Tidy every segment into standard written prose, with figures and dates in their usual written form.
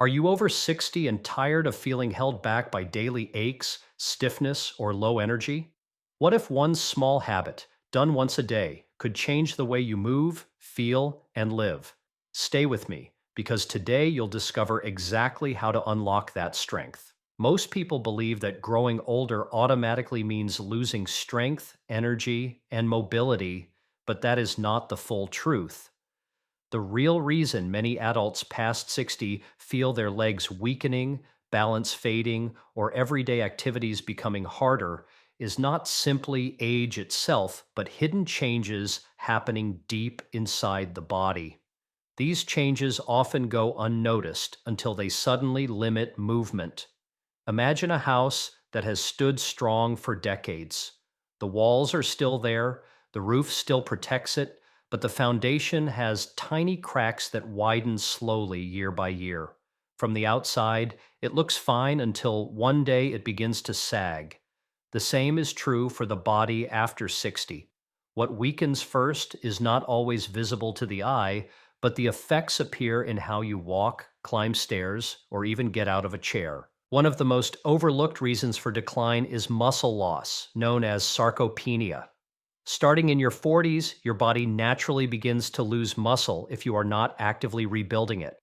Are you over 60 and tired of feeling held back by daily aches, stiffness, or low energy? What if one small habit, done once a day, could change the way you move, feel, and live? Stay with me, because today you'll discover exactly how to unlock that strength. Most people believe that growing older automatically means losing strength, energy, and mobility, but that is not the full truth. The real reason many adults past 60 feel their legs weakening, balance fading, or everyday activities becoming harder is not simply age itself, but hidden changes happening deep inside the body. These changes often go unnoticed until they suddenly limit movement. Imagine a house that has stood strong for decades. The walls are still there, the roof still protects it, but the foundation has tiny cracks that widen slowly year by year. From the outside, it looks fine until one day it begins to sag. The same is true for the body after 60. What weakens first is not always visible to the eye, but the effects appear in how you walk, climb stairs, or even get out of a chair. One of the most overlooked reasons for decline is muscle loss, known as sarcopenia. Starting in your 40s, your body naturally begins to lose muscle if you are not actively rebuilding it.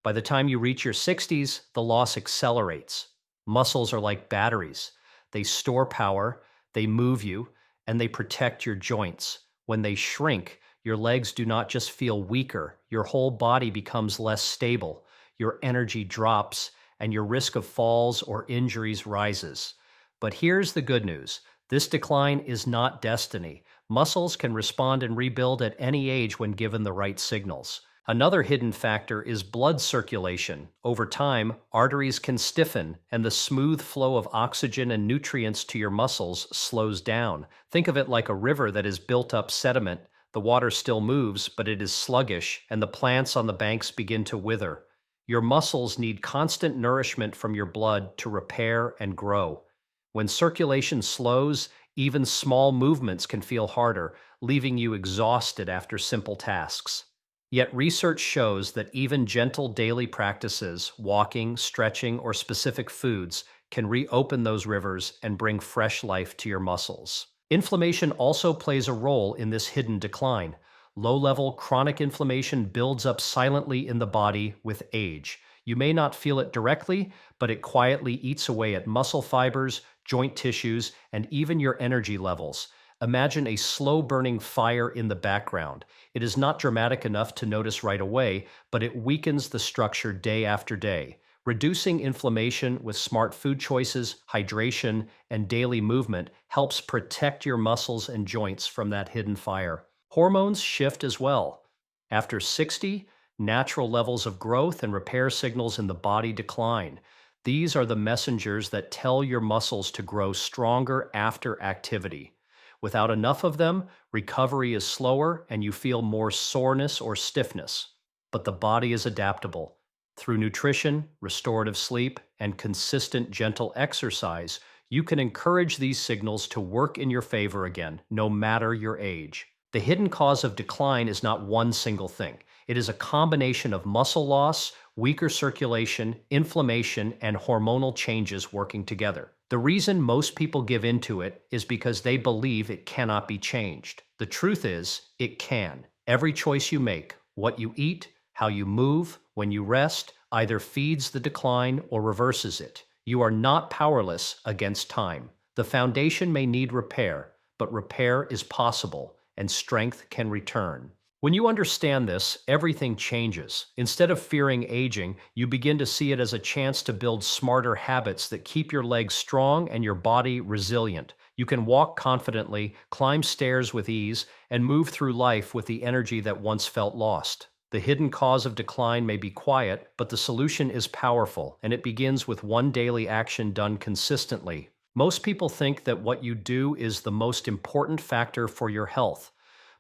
By the time you reach your 60s, the loss accelerates. Muscles are like batteries. They store power, they move you, and they protect your joints. When they shrink, your legs do not just feel weaker, your whole body becomes less stable, your energy drops, and your risk of falls or injuries rises. But here's the good news. This decline is not destiny. Muscles can respond and rebuild at any age when given the right signals. Another hidden factor is blood circulation. Over time, arteries can stiffen, and the smooth flow of oxygen and nutrients to your muscles slows down. Think of it like a river that has built up sediment. The water still moves, but it is sluggish, and the plants on the banks begin to wither. Your muscles need constant nourishment from your blood to repair and grow. When circulation slows, even small movements can feel harder, leaving you exhausted after simple tasks. Yet research shows that even gentle daily practices, walking, stretching, or specific foods, can reopen those rivers and bring fresh life to your muscles. Inflammation also plays a role in this hidden decline. Low-level chronic inflammation builds up silently in the body with age. You may not feel it directly, but it quietly eats away at muscle fibers, joint tissues, and even your energy levels. Imagine a slow-burning fire in the background. It is not dramatic enough to notice right away, but it weakens the structure day after day. Reducing inflammation with smart food choices, hydration, and daily movement helps protect your muscles and joints from that hidden fire. Hormones shift as well. After 60, natural levels of growth and repair signals in the body decline. These are the messengers that tell your muscles to grow stronger after activity. Without enough of them, recovery is slower and you feel more soreness or stiffness. But the body is adaptable. Through nutrition, restorative sleep, and consistent gentle exercise, you can encourage these signals to work in your favor again, no matter your age. The hidden cause of decline is not one single thing. It is a combination of muscle loss, weaker circulation, inflammation, and hormonal changes working together. The reason most people give into it is because they believe it cannot be changed. The truth is, it can. Every choice you make, what you eat, how you move, when you rest, either feeds the decline or reverses it. You are not powerless against time. The foundation may need repair, but repair is possible, and strength can return. When you understand this, everything changes. Instead of fearing aging, you begin to see it as a chance to build smarter habits that keep your legs strong and your body resilient. You can walk confidently, climb stairs with ease, and move through life with the energy that once felt lost. The hidden cause of decline may be quiet, but the solution is powerful, and it begins with one daily action done consistently. Most people think that what you do is the most important factor for your health.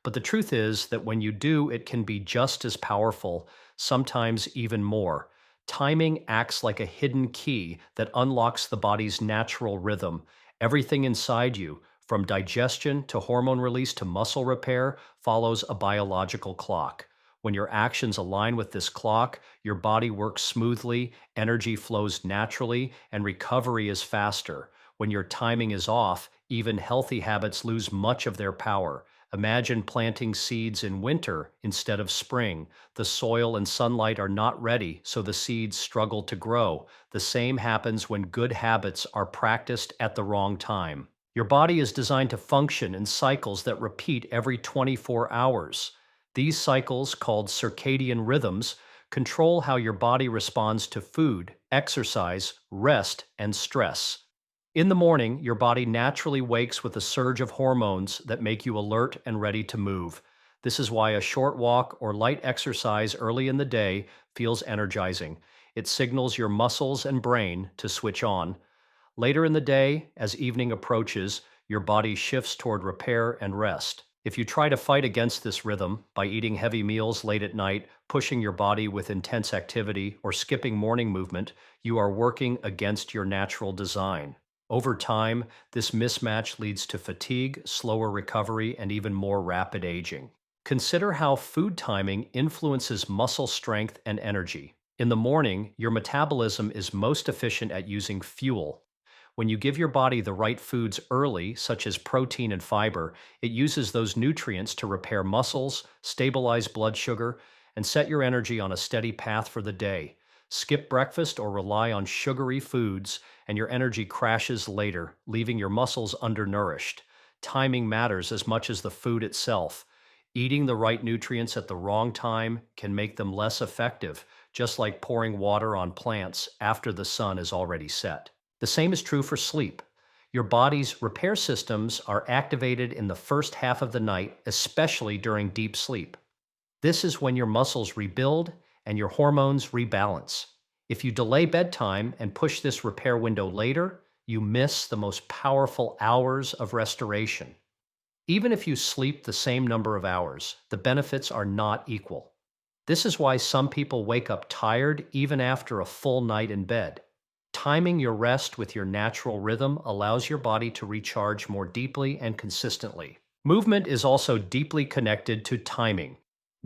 But the truth is that when you do, it can be just as powerful, sometimes even more. Timing acts like a hidden key that unlocks the body's natural rhythm. Everything inside you, from digestion to hormone release to muscle repair, follows a biological clock. When your actions align with this clock, your body works smoothly, energy flows naturally, and recovery is faster. When your timing is off, even healthy habits lose much of their power. Imagine planting seeds in winter instead of spring. The soil and sunlight are not ready, so the seeds struggle to grow. The same happens when good habits are practiced at the wrong time. Your body is designed to function in cycles that repeat every 24 hours. These cycles, called circadian rhythms, control how your body responds to food, exercise, rest, and stress. In the morning, your body naturally wakes with a surge of hormones that make you alert and ready to move. This is why a short walk or light exercise early in the day feels energizing. It signals your muscles and brain to switch on. Later in the day, as evening approaches, your body shifts toward repair and rest. If you try to fight against this rhythm by eating heavy meals late at night, pushing your body with intense activity, or skipping morning movement, you are working against your natural design. Over time, this mismatch leads to fatigue, slower recovery, and even more rapid aging. Consider how food timing influences muscle strength and energy. In the morning, your metabolism is most efficient at using fuel. When you give your body the right foods early, such as protein and fiber, it uses those nutrients to repair muscles, stabilize blood sugar, and set your energy on a steady path for the day. Skip breakfast or rely on sugary foods, and your energy crashes later, leaving your muscles undernourished. Timing matters as much as the food itself. Eating the right nutrients at the wrong time can make them less effective, just like pouring water on plants after the sun is already set. The same is true for sleep. Your body's repair systems are activated in the first half of the night, especially during deep sleep. This is when your muscles rebuild and your hormones rebalance. If you delay bedtime and push this repair window later, you miss the most powerful hours of restoration. Even if you sleep the same number of hours, the benefits are not equal. This is why some people wake up tired even after a full night in bed. Timing your rest with your natural rhythm allows your body to recharge more deeply and consistently. Movement is also deeply connected to timing.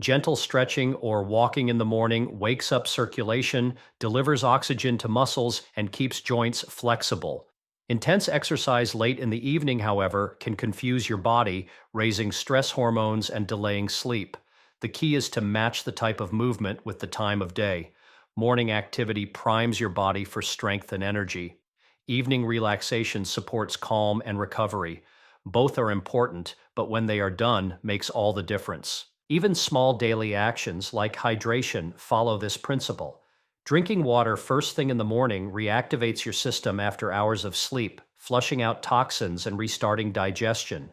Gentle stretching or walking in the morning wakes up circulation, delivers oxygen to muscles, and keeps joints flexible. Intense exercise late in the evening, however, can confuse your body, raising stress hormones and delaying sleep. The key is to match the type of movement with the time of day. Morning activity primes your body for strength and energy. Evening relaxation supports calm and recovery. Both are important, but when they are done, makes all the difference. Even small daily actions like hydration follow this principle. Drinking water first thing in the morning reactivates your system after hours of sleep, flushing out toxins and restarting digestion.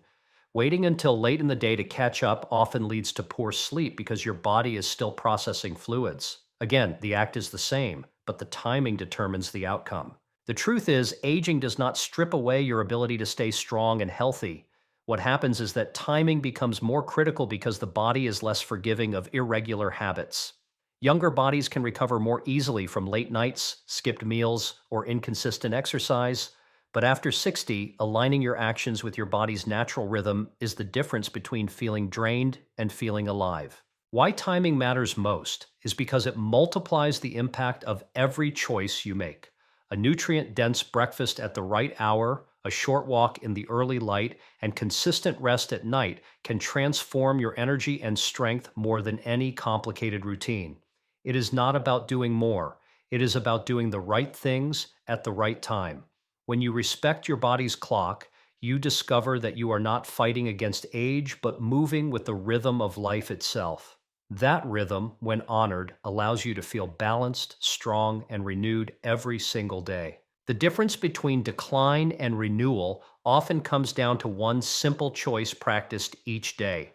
Waiting until late in the day to catch up often leads to poor sleep because your body is still processing fluids. Again, the act is the same, but the timing determines the outcome. The truth is, aging does not strip away your ability to stay strong and healthy. What happens is that timing becomes more critical because the body is less forgiving of irregular habits. Younger bodies can recover more easily from late nights, skipped meals, or inconsistent exercise. But after 60, aligning your actions with your body's natural rhythm is the difference between feeling drained and feeling alive. Why timing matters most is because it multiplies the impact of every choice you make. A nutrient-dense breakfast at the right hour, a short walk in the early light, and consistent rest at night can transform your energy and strength more than any complicated routine. It is not about doing more. It is about doing the right things at the right time. When you respect your body's clock, you discover that you are not fighting against age, but moving with the rhythm of life itself. That rhythm, when honored, allows you to feel balanced, strong, and renewed every single day. The difference between decline and renewal often comes down to one simple choice practiced each day.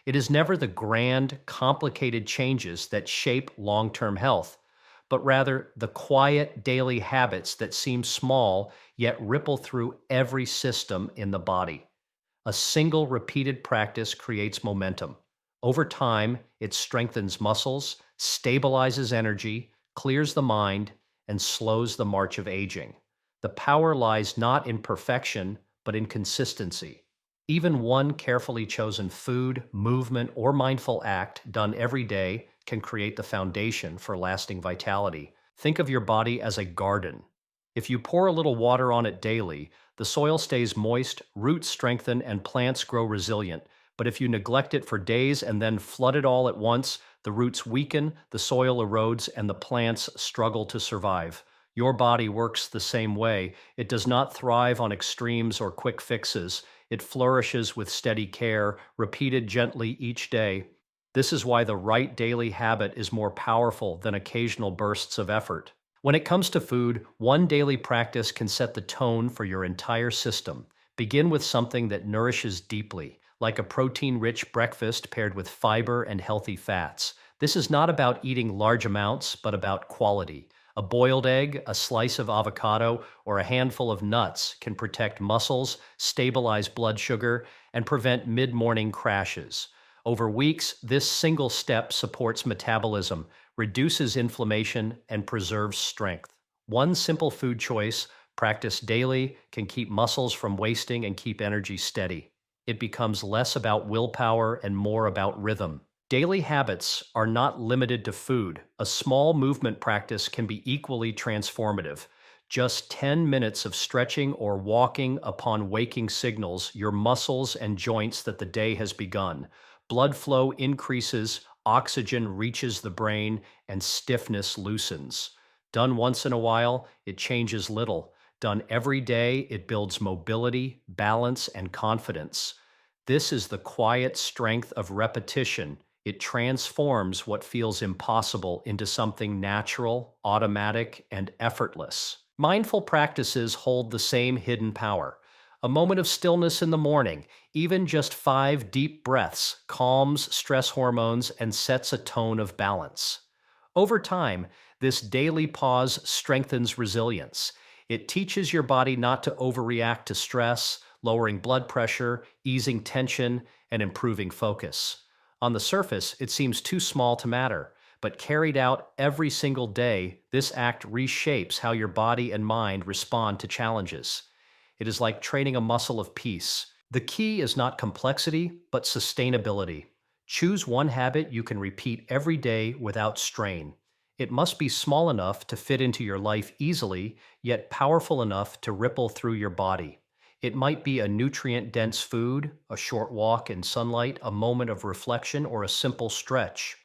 It is never the grand, complicated changes that shape long-term health, but rather the quiet daily habits that seem small yet ripple through every system in the body. A single repeated practice creates momentum. Over time, it strengthens muscles, stabilizes energy, clears the mind, and slows the march of aging. The power lies not in perfection, but in consistency. Even one carefully chosen food, movement, or mindful act done every day can create the foundation for lasting vitality. Think of your body as a garden. If you pour a little water on it daily, the soil stays moist, roots strengthen, and plants grow resilient. But if you neglect it for days and then flood it all at once, the roots weaken, the soil erodes, and the plants struggle to survive. Your body works the same way. It does not thrive on extremes or quick fixes. It flourishes with steady care, repeated gently each day. This is why the right daily habit is more powerful than occasional bursts of effort. When it comes to food, one daily practice can set the tone for your entire system. Begin with something that nourishes deeply, like a protein rich breakfast paired with fiber and healthy fats. This is not about eating large amounts, but about quality. A boiled egg, a slice of avocado, or a handful of nuts can protect muscles, stabilize blood sugar, and prevent mid morning crashes. Over weeks, this single step supports metabolism, reduces inflammation, and preserves strength. One simple food choice, practiced daily, can keep muscles from wasting and keep energy steady. It becomes less about willpower and more about rhythm. Daily habits are not limited to food. A small movement practice can be equally transformative. Just 10 minutes of stretching or walking upon waking signals your muscles and joints that the day has begun. Blood flow increases, oxygen reaches the brain, and stiffness loosens. Done once in a while, it changes little. Done every day, it builds mobility, balance, and confidence. This is the quiet strength of repetition. It transforms what feels impossible into something natural, automatic, and effortless. Mindful practices hold the same hidden power. A moment of stillness in the morning, even just 5 deep breaths, calms stress hormones and sets a tone of balance. Over time, this daily pause strengthens resilience. It teaches your body not to overreact to stress, lowering blood pressure, easing tension, and improving focus. On the surface, it seems too small to matter, but carried out every single day, this act reshapes how your body and mind respond to challenges. It is like training a muscle of peace. The key is not complexity, but sustainability. Choose one habit you can repeat every day without strain. It must be small enough to fit into your life easily, yet powerful enough to ripple through your body. It might be a nutrient dense food, a short walk in sunlight, a moment of reflection, or a simple stretch.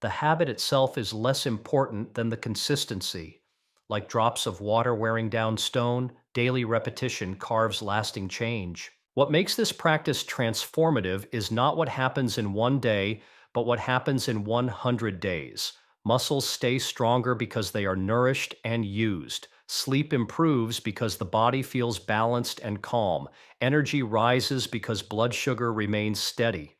The habit itself is less important than the consistency. Like drops of water wearing down stone, daily repetition carves lasting change. What makes this practice transformative is not what happens in one day, but what happens in 100 days. Muscles stay stronger because they are nourished and used. Sleep improves because the body feels balanced and calm. Energy rises because blood sugar remains steady.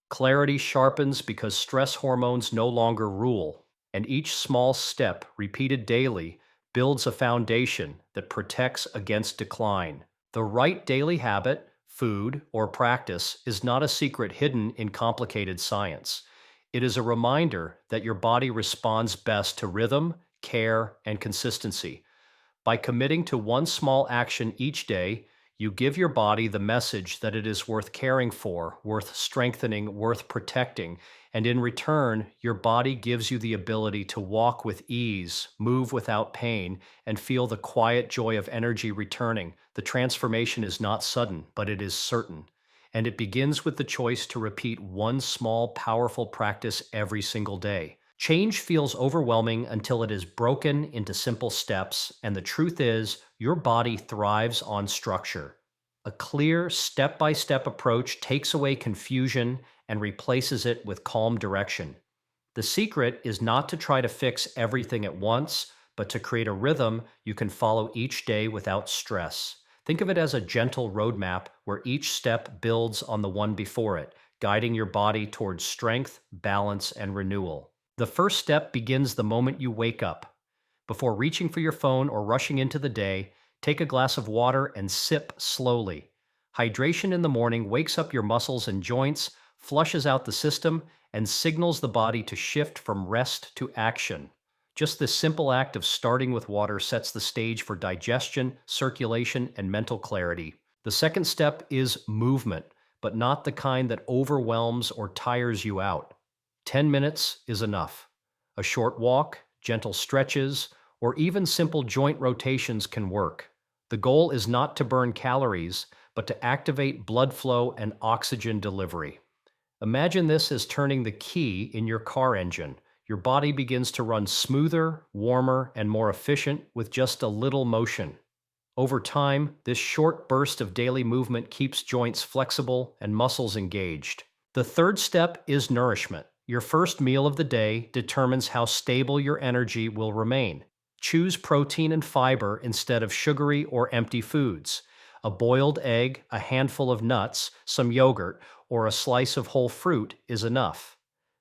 Clarity sharpens because stress hormones no longer rule. And each small step, repeated daily, builds a foundation that protects against decline. The right daily habit, food, or practice is not a secret hidden in complicated science. It is a reminder that your body responds best to rhythm, care, and consistency. By committing to one small action each day, you give your body the message that it is worth caring for, worth strengthening, worth protecting, and in return, your body gives you the ability to walk with ease, move without pain, and feel the quiet joy of energy returning. The transformation is not sudden, but it is certain. And it begins with the choice to repeat one small, powerful practice every single day. Change feels overwhelming until it is broken into simple steps, and the truth is, your body thrives on structure. A clear, step by step approach takes away confusion and replaces it with calm direction. The secret is not to try to fix everything at once, but to create a rhythm you can follow each day without stress. Think of it as a gentle roadmap where each step builds on the one before it, guiding your body towards strength, balance, and renewal. The first step begins the moment you wake up. Before reaching for your phone or rushing into the day, take a glass of water and sip slowly. Hydration in the morning wakes up your muscles and joints, flushes out the system, and signals the body to shift from rest to action. Just this simple act of starting with water sets the stage for digestion, circulation, and mental clarity. The second step is movement. but not the kind that overwhelms or tires you out. 10 minutes is enough. A short walk, gentle stretches, or even simple joint rotations can work. The goal is not to burn calories, but to activate blood flow and oxygen delivery. Imagine this as turning the key in your car engine. Your body begins to run smoother, warmer, and more efficient with just a little motion. Over time, this short burst of daily movement keeps joints flexible and muscles engaged. The third step is nourishment. Your first meal of the day determines how stable your energy will remain. Choose protein and fiber instead of sugary or empty foods. A boiled egg, a handful of nuts, some yogurt, or a slice of whole fruit is enough.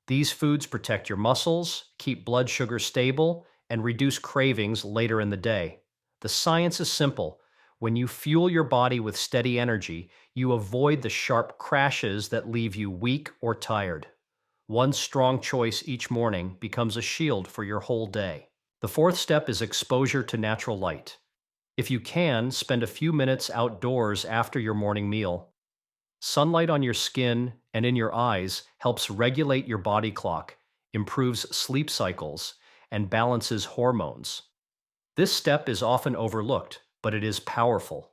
These foods protect your muscles, keep blood sugar stable, and reduce cravings later in the day. The science is simple. When you fuel your body with steady energy, you avoid the sharp crashes that leave you weak or tired. One strong choice each morning becomes a shield for your whole day. The fourth step is exposure to natural light. If you can, spend a few minutes outdoors after your morning meal. Sunlight on your skin and in your eyes helps regulate your body clock, improves sleep cycles, and balances hormones. This step is often overlooked, but it is powerful.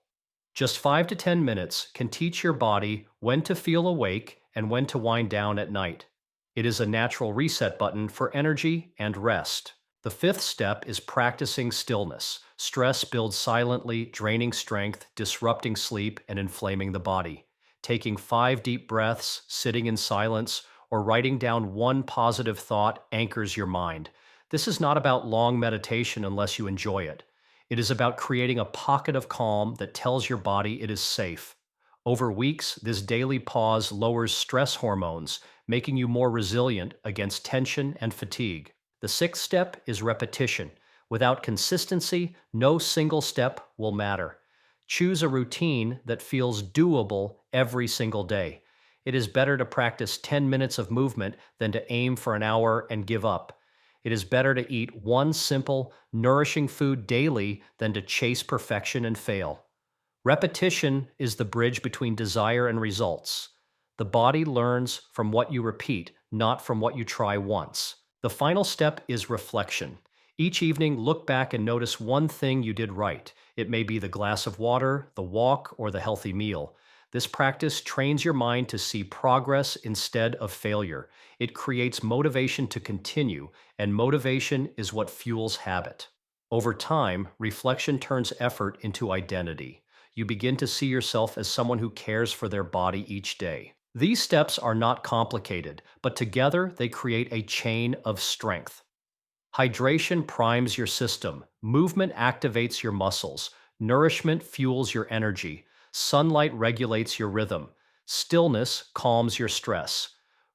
Just 5 to 10 minutes can teach your body when to feel awake and when to wind down at night. It is a natural reset button for energy and rest. The fifth step is practicing stillness. Stress builds silently, draining strength, disrupting sleep, and inflaming the body. Taking 5 deep breaths, sitting in silence, or writing down one positive thought anchors your mind. This is not about long meditation unless you enjoy it. It is about creating a pocket of calm that tells your body it is safe. Over weeks, this daily pause lowers stress hormones, making you more resilient against tension and fatigue. The sixth step is repetition. Without consistency, no single step will matter. Choose a routine that feels doable every single day. It is better to practice 10 minutes of movement than to aim for an hour and give up. It is better to eat one simple, nourishing food daily than to chase perfection and fail. Repetition is the bridge between desire and results. The body learns from what you repeat, not from what you try once. The final step is reflection. Each evening, look back and notice one thing you did right. It may be the glass of water, the walk, or the healthy meal. This practice trains your mind to see progress instead of failure. It creates motivation to continue, and motivation is what fuels habit. Over time, reflection turns effort into identity. You begin to see yourself as someone who cares for their body each day. These steps are not complicated, but together they create a chain of strength. Hydration primes your system, movement activates your muscles, nourishment fuels your energy, sunlight regulates your rhythm, stillness calms your stress.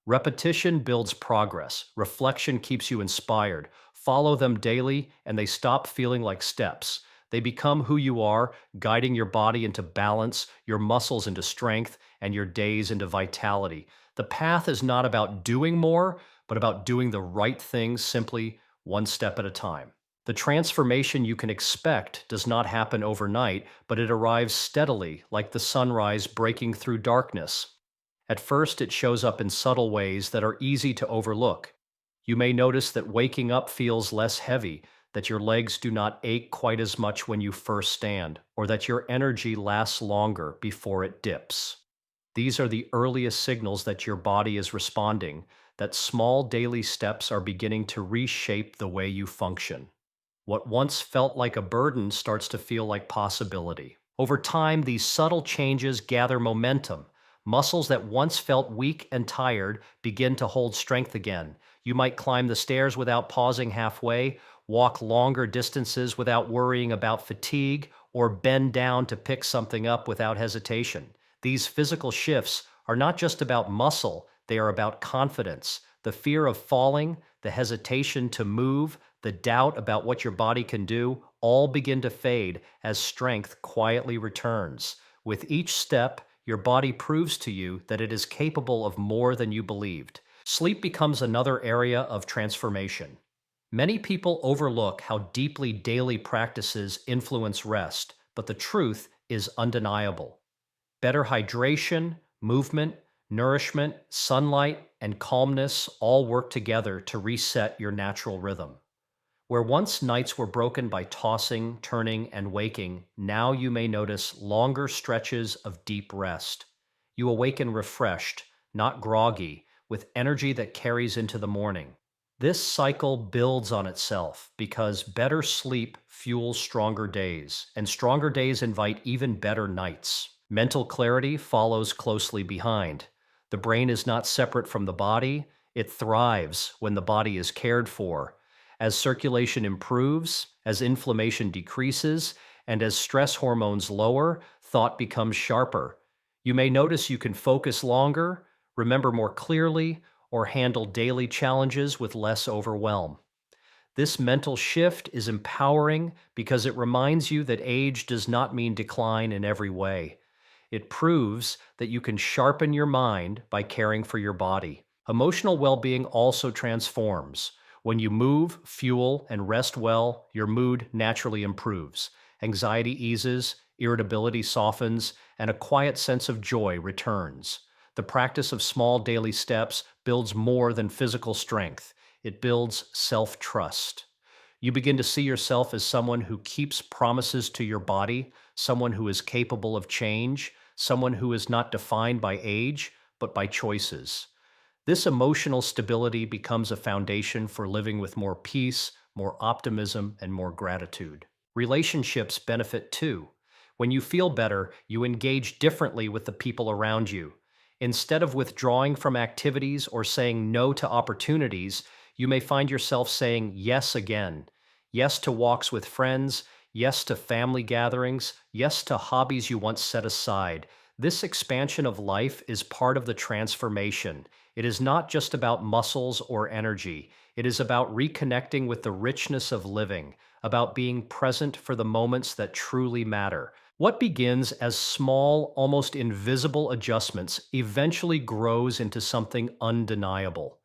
Repetition builds progress, reflection keeps you inspired. Follow them daily, and they stop feeling like steps. They become who you are, guiding your body into balance, your muscles into strength, and your days into vitality. The path is not about doing more, but about doing the right things simply one step at a time. The transformation you can expect does not happen overnight, but it arrives steadily, like the sunrise breaking through darkness. At first, it shows up in subtle ways that are easy to overlook. You may notice that waking up feels less heavy, that your legs do not ache quite as much when you first stand, or that your energy lasts longer before it dips. These are the earliest signals that your body is responding, that small daily steps are beginning to reshape the way you function. What once felt like a burden starts to feel like possibility. Over time, these subtle changes gather momentum. Muscles that once felt weak and tired begin to hold strength again. You might climb the stairs without pausing halfway, walk longer distances without worrying about fatigue, or bend down to pick something up without hesitation. These physical shifts are not just about muscle, they are about confidence. The fear of falling, the hesitation to move, the doubt about what your body can do, all begin to fade as strength quietly returns. With each step, your body proves to you that it is capable of more than you believed. Sleep becomes another area of transformation. Many people overlook how deeply daily practices influence rest, but the truth is undeniable. Better hydration, Movement, nourishment, sunlight, and calmness all work together to reset your natural rhythm. Where once nights were broken by tossing, turning, and waking, now you may notice longer stretches of deep rest. You awaken refreshed, not groggy, with energy that carries into the morning. This cycle builds on itself because better sleep fuels stronger days, and stronger days invite even better nights. Mental clarity follows closely behind. The brain is not separate from the body, it thrives when the body is cared for. As circulation improves, as inflammation decreases, and as stress hormones lower, thought becomes sharper. You may notice you can focus longer, remember more clearly, or handle daily challenges with less overwhelm. This mental shift is empowering because it reminds you that age does not mean decline in every way. It proves that you can sharpen your mind by caring for your body. Emotional well being also transforms. When you move, fuel, and rest well, your mood naturally improves. Anxiety eases, irritability softens, and a quiet sense of joy returns. The practice of small daily steps builds more than physical strength, it builds self trust. You begin to see yourself as someone who keeps promises to your body, someone who is capable of change, someone who is not defined by age, but by choices. This emotional stability becomes a foundation for living with more peace, more optimism, and more gratitude. Relationships benefit too. When you feel better, you engage differently with the people around you. Instead of withdrawing from activities or saying no to opportunities, you may find yourself saying yes again. Yes to walks with friends, yes to family gatherings, yes to hobbies you once set aside. This expansion of life is part of the transformation. It is not just about muscles or energy. It is about reconnecting with the richness of living, about being present for the moments that truly matter. What begins as small, almost invisible adjustments eventually grows into something undeniable.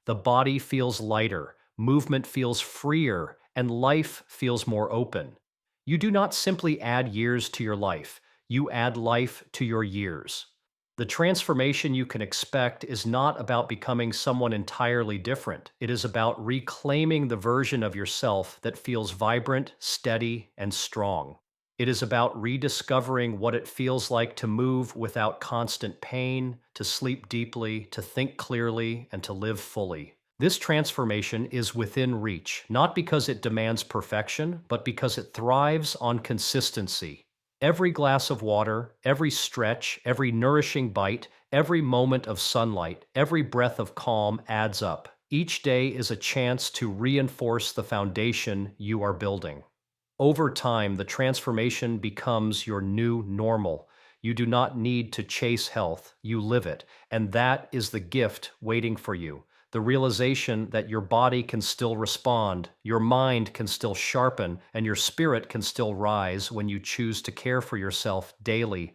The body feels lighter, movement feels freer, and life feels more open. You do not simply add years to your life, you add life to your years. The transformation you can expect is not about becoming someone entirely different. It is about reclaiming the version of yourself that feels vibrant, steady, and strong. It is about rediscovering what it feels like to move without constant pain, to sleep deeply, to think clearly, and to live fully. This transformation is within reach, not because it demands perfection, but because it thrives on consistency. Every glass of water, every stretch, every nourishing bite, every moment of sunlight, every breath of calm adds up. Each day is a chance to reinforce the foundation you are building. Over time, the transformation becomes your new normal. You do not need to chase health, you live it. And that is the gift waiting for you. The realization that your body can still respond, your mind can still sharpen, and your spirit can still rise when you choose to care for yourself daily